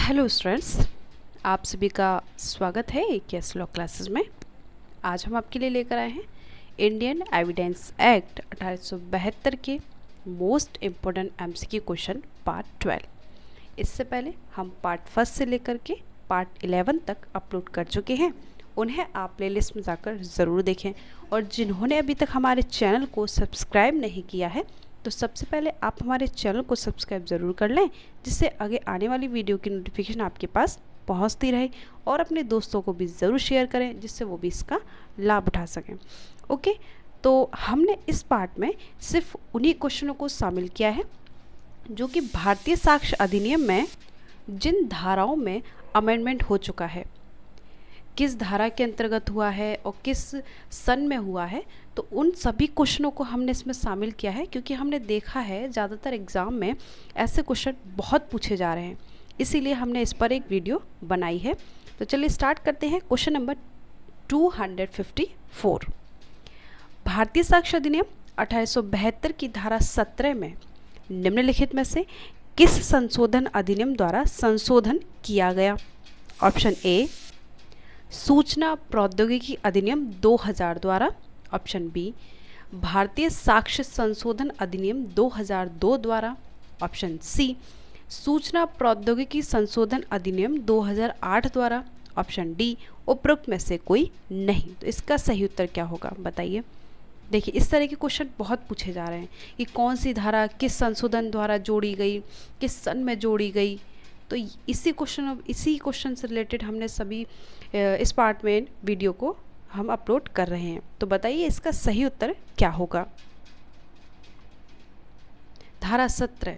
Hello students, आप सभी का स्वागत है AKS लॉ क्लासेस में। आज हम आपके लिए लेकर आए हैं इंडियन एविडेंस एक्ट 1872 के most important MCQ question part 12। इससे पहले हम पार्ट फर्स्ट से लेकर के पार्ट 11 तक अपलोड कर चुके हैं, उन्हें आप प्लेलिस्ट में जाकर ज़रूर देखें। और जिन्होंने अभी तक हमारे चैनल को सब्सक्राइब नहीं किया है तो सबसे पहले आप हमारे चैनल को सब्सक्राइब ज़रूर कर लें, जिससे आगे आने वाली वीडियो की नोटिफिकेशन आपके पास पहुंचती रहे। और अपने दोस्तों को भी ज़रूर शेयर करें, जिससे वो भी इसका लाभ उठा सकें। ओके, तो हमने इस पार्ट में सिर्फ उन्हीं क्वेश्चनों को शामिल किया है जो कि भारतीय साक्ष्य अधिनियम में जिन धाराओं में अमेंडमेंट हो चुका है, किस धारा के अंतर्गत हुआ है और किस सन में हुआ है, तो उन सभी क्वेश्चनों को हमने इसमें शामिल किया है। क्योंकि हमने देखा है ज़्यादातर एग्ज़ाम में ऐसे क्वेश्चन बहुत पूछे जा रहे हैं, इसीलिए हमने इस पर एक वीडियो बनाई है। तो चलिए स्टार्ट करते हैं। क्वेश्चन नंबर 254, भारतीय साक्ष्य अधिनियम 1872 की धारा 17 में निम्नलिखित में से किस संशोधन अधिनियम द्वारा संशोधन किया गया? ऑप्शन ए, सूचना प्रौद्योगिकी अधिनियम 2000 द्वारा। ऑप्शन बी, भारतीय साक्ष्य संशोधन अधिनियम 2002 द्वारा। ऑप्शन सी, सूचना प्रौद्योगिकी संशोधन अधिनियम 2008 द्वारा। ऑप्शन डी, उपरोक्त में से कोई नहीं। तो इसका सही उत्तर क्या होगा बताइए। देखिए, इस तरह के क्वेश्चन बहुत पूछे जा रहे हैं कि कौन सी धारा किस संशोधन द्वारा जोड़ी गई, किस सन में जोड़ी गई। तो इसी क्वेश्चन से रिलेटेड हमने सभी इस पार्ट में वीडियो को हम अपलोड कर रहे हैं। तो बताइए इसका सही उत्तर क्या होगा। धारा 17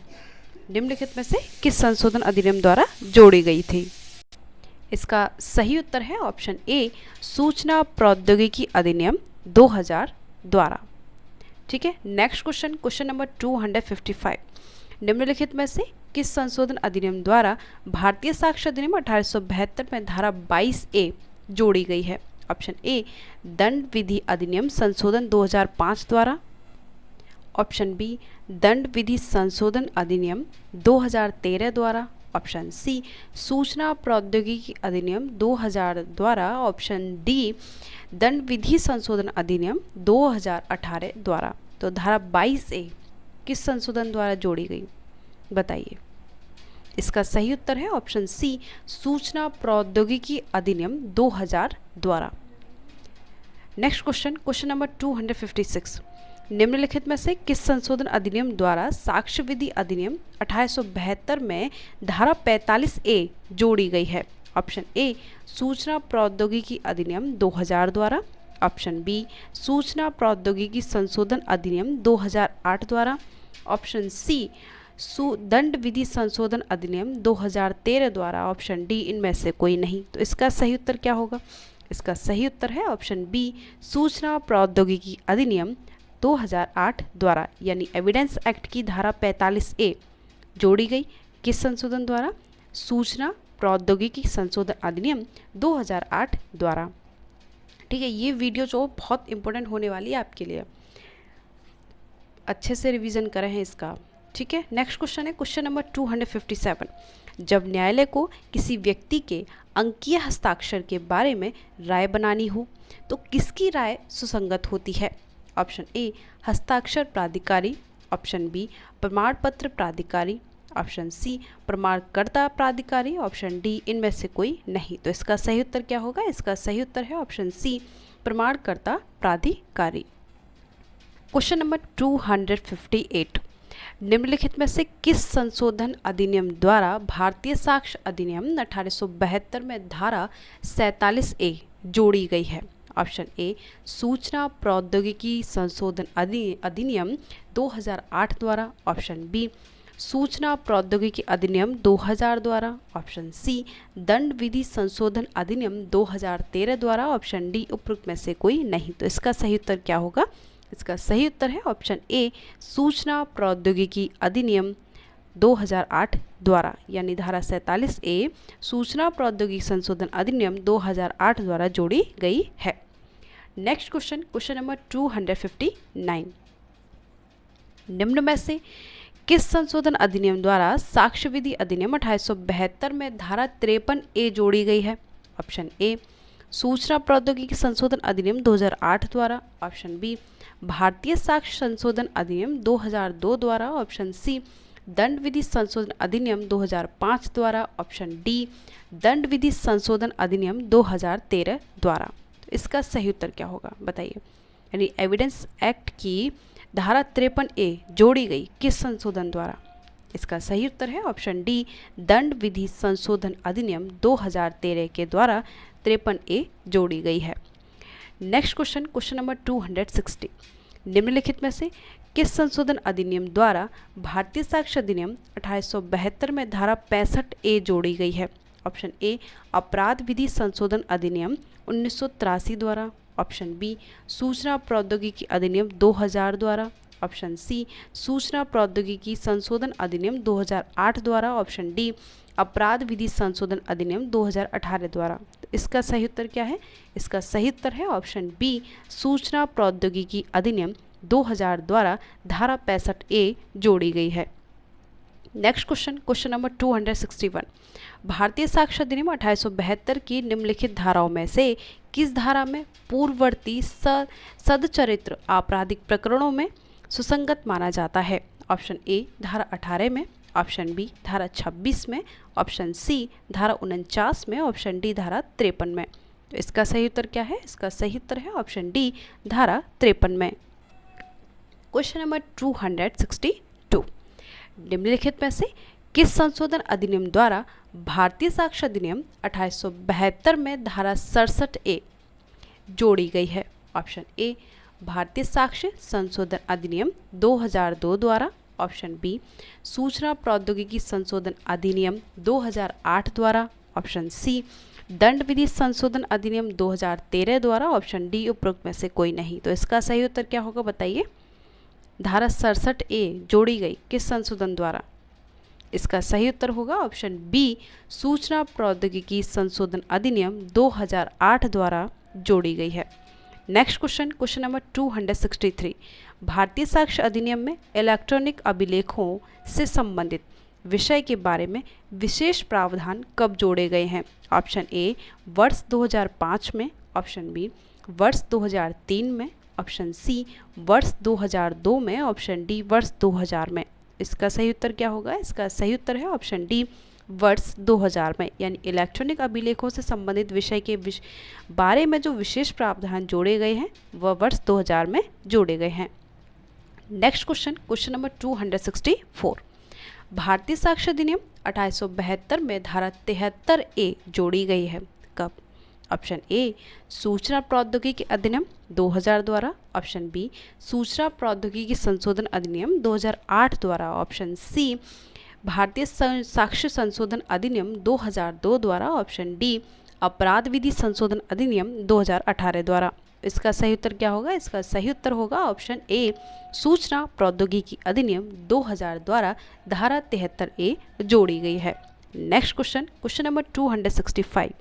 निम्नलिखित में से किस संशोधन अधिनियम द्वारा जोड़ी गई थी? इसका सही उत्तर है ऑप्शन ए, सूचना प्रौद्योगिकी अधिनियम 2000 द्वारा। ठीक है, नेक्स्ट क्वेश्चन नंबर 255, निम्नलिखित में से किस संशोधन अधिनियम द्वारा भारतीय साक्ष्य अधिनियम 1872 में धारा 22A जोड़ी गई है? ऑप्शन ए, दंड विधि अधिनियम संशोधन 2005 द्वारा। ऑप्शन बी, दंड विधि संशोधन अधिनियम 2013 द्वारा। ऑप्शन सी, सूचना प्रौद्योगिकी अधिनियम 2000 द्वारा। ऑप्शन डी, दंड विधि संशोधन अधिनियम 2018 द्वारा। तो धारा 22A किस संशोधन द्वारा जोड़ी गई बताइए। इसका सही उत्तर है ऑप्शन सी, सूचना प्रौद्योगिकी अधिनियम 2000 द्वारा। नेक्स्ट क्वेश्चन नंबर 256, निम्नलिखित में से किस संशोधन अधिनियम द्वारा साक्ष्य विधि अधिनियम 1872 में धारा 45A जोड़ी गई है? ऑप्शन ए, सूचना प्रौद्योगिकी अधिनियम 2000 द्वारा। ऑप्शन बी, सूचना प्रौद्योगिकी संशोधन अधिनियम 2008 द्वारा। ऑप्शन सी, दंड विधि संशोधन अधिनियम 2013 द्वारा। ऑप्शन डी, इनमें से कोई नहीं। तो इसका सही उत्तर क्या होगा? इसका सही उत्तर है ऑप्शन बी, सूचना प्रौद्योगिकी अधिनियम 2008 द्वारा, यानी एविडेंस एक्ट की धारा 45A जोड़ी गई किस संशोधन द्वारा? सूचना प्रौद्योगिकी संशोधन अधिनियम 2008 द्वारा। ठीक है, ये वीडियो जो बहुत इंपॉर्टेंट होने वाली है आपके लिए, अच्छे से रिवीजन करें हैं इसका। ठीक है, नेक्स्ट क्वेश्चन है क्वेश्चन नंबर 257, जब न्यायालय को किसी व्यक्ति के अंकीय हस्ताक्षर के बारे में राय बनानी हो तो किसकी राय सुसंगत होती है? ऑप्शन ए, हस्ताक्षर प्राधिकारी। ऑप्शन बी, प्रमाण पत्र प्राधिकारी। ऑप्शन सी, प्रमाणकर्ता प्राधिकारी। ऑप्शन डी, इनमें से कोई नहीं। तो इसका सही उत्तर क्या होगा? इसका सही उत्तर है ऑप्शन सी, प्रमाणकर्ता प्राधिकारी। क्वेश्चन नंबर 258, निम्नलिखित में से किस संशोधन अधिनियम द्वारा भारतीय साक्ष्य अधिनियम 1872 में धारा 47A जोड़ी गई है? ऑप्शन ए, सूचना प्रौद्योगिकी संशोधन अधिनियम 2008 द्वारा। ऑप्शन बी, सूचना प्रौद्योगिकी अधिनियम 2000 द्वारा। ऑप्शन सी, दंड विधि संशोधन अधिनियम 2013 द्वारा। ऑप्शन डी, उपरोक्त में से कोई नहीं। तो इसका सही उत्तर क्या होगा? इसका सही उत्तर है ऑप्शन ए, सूचना प्रौद्योगिकी अधिनियम 2008 द्वारा, यानी धारा 47A सूचना प्रौद्योगिकी संशोधन अधिनियम 2008 द्वारा जोड़ी गई है। नेक्स्ट क्वेश्चन नंबर 259, निम्न में से किस संशोधन अधिनियम द्वारा साक्ष्य विधि अधिनियम 1872 में धारा 53A जोड़ी गई है? ऑप्शन ए सूचना प्रौद्योगिकी संशोधन अधिनियम 2008 द्वारा, ऑप्शन बी भारतीय साक्ष्य संशोधन अधिनियम 2002 द्वारा, ऑप्शन सी दंड विधि संशोधन अधिनियम 2005 द्वारा, ऑप्शन डी दंड विधि संशोधन अधिनियम 2013 द्वारा। तो इसका सही उत्तर क्या होगा बताइए। यानी एविडेंस एक्ट की धारा 53A जोड़ी गई किस संशोधन द्वारा? इसका सही उत्तर है ऑप्शन डी दंड विधि संशोधन अधिनियम 2013 के द्वारा 53A जोड़ी गई है। नेक्स्ट क्वेश्चन, क्वेश्चन नंबर 260, निम्नलिखित में से किस संशोधन अधिनियम द्वारा भारतीय साक्ष्य अधिनियम 1872 में धारा 65A जोड़ी गई है? ऑप्शन ए अपराध विधि संशोधन अधिनियम 1983 द्वारा, ऑप्शन बी सूचना प्रौद्योगिकी अधिनियम 2000 द्वारा, ऑप्शन सी सूचना प्रौद्योगिकी संशोधन अधिनियम 2008 द्वारा, ऑप्शन डी अपराध विधि संशोधन अधिनियम 2018 द्वारा। तो इसका सही उत्तर क्या है? इसका सही उत्तर है ऑप्शन बी सूचना प्रौद्योगिकी अधिनियम 2000 द्वारा धारा 65A जोड़ी गई है। नेक्स्ट क्वेश्चन, क्वेश्चन नंबर 261, भारतीय साक्ष्य अधिनियम 1872 की निम्नलिखित धाराओं में से किस धारा में पूर्ववर्ती सदचरित्र आपराधिक प्रकरणों में सुसंगत माना जाता है? ऑप्शन ए धारा 18 में, ऑप्शन बी धारा 26 में, ऑप्शन सी धारा 49 में, ऑप्शन डी धारा 53 में। तो इसका सही उत्तर क्या है? इसका सही उत्तर है ऑप्शन डी धारा 53 में। क्वेश्चन नंबर 262, निम्नलिखित में से किस संशोधन अधिनियम द्वारा भारतीय साक्ष्य अधिनियम 1872 में धारा 67A जोड़ी गई है? ऑप्शन ए भारतीय साक्ष्य संशोधन अधिनियम 2002 द्वारा, ऑप्शन बी सूचना प्रौद्योगिकी संशोधन अधिनियम 2008 द्वारा, ऑप्शन सी दंड विधि संशोधन अधिनियम 2013 द्वारा, ऑप्शन डी उपरोक्त में से कोई नहीं। तो इसका सही उत्तर क्या होगा बताइए। धारा 67A जोड़ी गई किस संशोधन द्वारा? इसका सही उत्तर होगा ऑप्शन बी सूचना प्रौद्योगिकी संशोधन अधिनियम 2008 द्वारा जोड़ी गई है। नेक्स्ट क्वेश्चन, क्वेश्चन नंबर 263, भारतीय साक्ष्य अधिनियम में इलेक्ट्रॉनिक अभिलेखों से संबंधित विषय के बारे में विशेष प्रावधान कब जोड़े गए हैं? ऑप्शन ए वर्ष 2005 में, ऑप्शन बी वर्ष 2003 में, ऑप्शन सी वर्ष 2002 में, ऑप्शन डी वर्ष 2000 में। इसका सही उत्तर क्या होगा? इसका सही उत्तर है ऑप्शन डी वर्ष 2000 में। यानी इलेक्ट्रॉनिक अभिलेखों से संबंधित विषय के बारे में जो विशेष प्रावधान जोड़े गए हैं वह वर्ष 2000 में जोड़े गए हैं। नेक्स्ट क्वेश्चन, क्वेश्चन नंबर 264, भारतीय साक्ष्य अधिनियम 1872 में धारा 73A जोड़ी गई है कब? ऑप्शन ए सूचना प्रौद्योगिकी अधिनियम 2000 द्वारा, ऑप्शन बी सूचना प्रौद्योगिकी संशोधन अधिनियम 2008 द्वारा, ऑप्शन सी भारतीय साक्ष्य संशोधन अधिनियम 2002 द्वारा, ऑप्शन डी अपराध विधि संशोधन अधिनियम 2018 द्वारा। इसका सही उत्तर क्या होगा? इसका सही उत्तर होगा ऑप्शन ए सूचना प्रौद्योगिकी अधिनियम 2000 द्वारा धारा 73A जोड़ी गई है। नेक्स्ट क्वेश्चन, क्वेश्चन नंबर 265,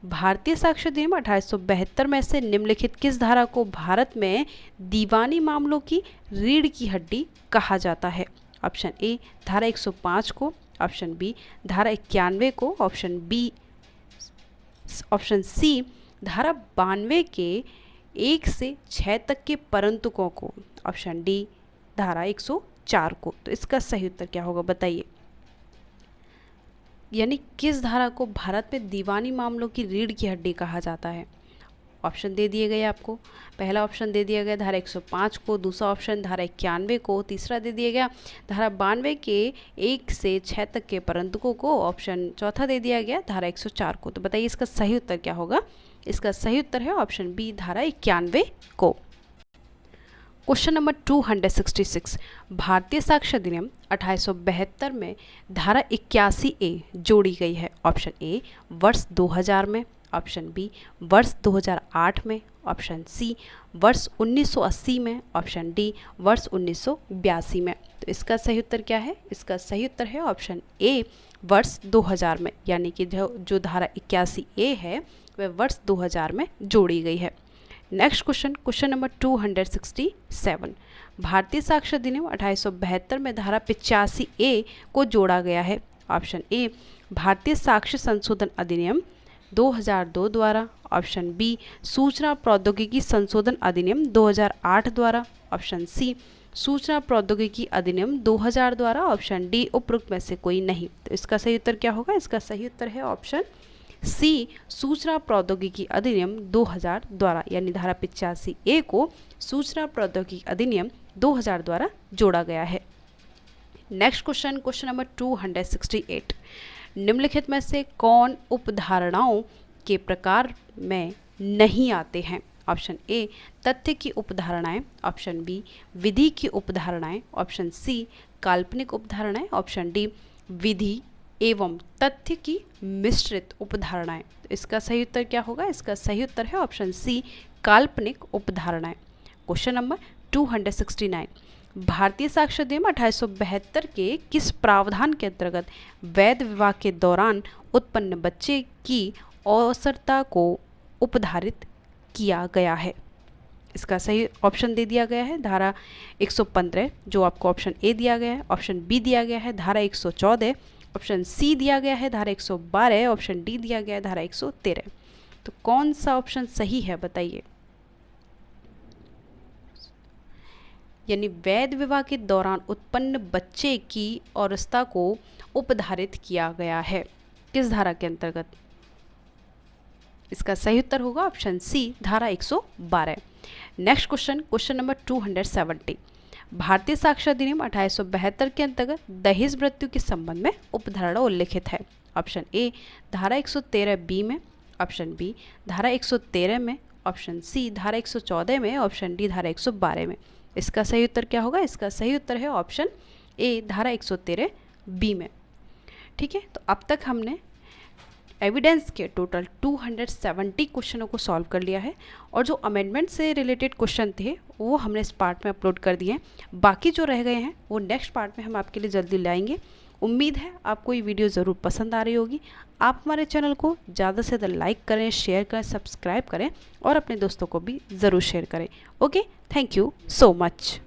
भारतीय साक्ष्य अधिनियम 1872 में से निम्नलिखित किस धारा को भारत में दीवानी मामलों की रीढ़ की हड्डी कहा जाता है? ऑप्शन ए धारा 105 को, ऑप्शन बी धारा 91 को, ऑप्शन सी धारा 92 के 1 से 6 तक के परंतुकों को, ऑप्शन डी धारा 104 को। तो इसका सही उत्तर क्या होगा बताइए। यानी किस धारा को भारत में दीवानी मामलों की रीढ़ की हड्डी कहा जाता है? ऑप्शन दे दिए गए आपको। पहला ऑप्शन दे दिया गया धारा 105 को, दूसरा ऑप्शन धारा 91 को, तीसरा दे दिया गया धारा 92 के 1 से 6 तक के परंतुकों को, ऑप्शन चौथा दे दिया गया धारा 104 को। तो बताइए इसका सही उत्तर क्या होगा? इसका सही उत्तर है ऑप्शन बी धारा 91 को। क्वेश्चन नंबर 266, भारतीय साक्ष्य अधिनियम 1872 में धारा 81A जोड़ी गई है। ऑप्शन ए वर्ष 2000 में, ऑप्शन बी वर्ष 2008 में, ऑप्शन सी वर्ष 1980 में, ऑप्शन डी वर्ष 1982 में। तो इसका सही उत्तर क्या है? इसका सही उत्तर है ऑप्शन ए वर्ष 2000 में। यानी कि जो धारा 81A है वह वर्ष 2000 में जोड़ी गई है। नेक्स्ट क्वेश्चन, क्वेश्चन नंबर 267, भारतीय साक्ष्य अधिनियम 1872 में धारा 85A को जोड़ा गया है? ऑप्शन ए भारतीय साक्ष्य संशोधन अधिनियम 2002 द्वारा, ऑप्शन बी सूचना प्रौद्योगिकी संशोधन अधिनियम 2008 द्वारा, ऑप्शन सी सूचना प्रौद्योगिकी अधिनियम 2000 द्वारा, ऑप्शन डी उपरोक्त में से कोई नहीं। तो इसका सही उत्तर क्या होगा? इसका सही उत्तर है ऑप्शन सी सूचना प्रौद्योगिकी अधिनियम 2000 द्वारा, यानी धारा 85A को सूचना प्रौद्योगिकी अधिनियम 2000 द्वारा जोड़ा गया है। नेक्स्ट क्वेश्चन, क्वेश्चन नंबर 268, निम्नलिखित में से कौन उपधारणाओं के प्रकार में नहीं आते हैं? ऑप्शन ए तथ्य की उपधारणाएं, ऑप्शन बी विधि की उपधारणाएं, ऑप्शन सी काल्पनिक उपधारणाएं, ऑप्शन डी विधि एवं तथ्य की मिश्रित उपधारणाएं। तो इसका सही उत्तर क्या होगा? इसका सही उत्तर है ऑप्शन सी काल्पनिक उपधारणाएं। क्वेश्चन नंबर 269, भारतीय साक्ष्य अधिनियम 1872 के किस प्रावधान के अंतर्गत वैध विवाह के दौरान उत्पन्न बच्चे की अवसरता को उपधारित किया गया है? इसका सही ऑप्शन दे दिया गया है धारा 115, जो आपको ऑप्शन ए दिया गया है, ऑप्शन बी दिया गया है धारा 114, ऑप्शन सी दिया गया है धारा 112, ऑप्शन डी दिया गया है धारा 113। तो कौन सा ऑप्शन सही है बताइए? यानी वैध विवाह के दौरान उत्पन्न बच्चे की अवस्था को उपधारित किया गया है किस धारा के अंतर्गत? इसका सही उत्तर होगा ऑप्शन सी धारा 112। नेक्स्ट क्वेश्चन, क्वेश्चन नंबर 270, भारतीय साक्ष्य अधिनियम 1872 के अंतर्गत दहेज मृत्यु के संबंध में उपधारणा उल्लिखित है? ऑप्शन ए धारा 113B में, ऑप्शन बी धारा 113 में, ऑप्शन सी धारा 114 में, ऑप्शन डी धारा 112 में। इसका सही उत्तर क्या होगा? इसका सही उत्तर है ऑप्शन ए धारा 113B में। ठीक है, तो अब तक हमने एविडेंस के टोटल 270 क्वेश्चनों को सॉल्व कर लिया है और जो अमेंडमेंट से रिलेटेड क्वेश्चन थे वो हमने इस पार्ट में अपलोड कर दिए हैं। बाकी जो रह गए हैं वो नेक्स्ट पार्ट में हम आपके लिए जल्दी लाएंगे। उम्मीद है आपको ये वीडियो ज़रूर पसंद आ रही होगी। आप हमारे चैनल को ज़्यादा से ज़्यादा लाइक करें, शेयर करें, सब्सक्राइब करें और अपने दोस्तों को भी ज़रूर शेयर करें। Okay, thank you so much.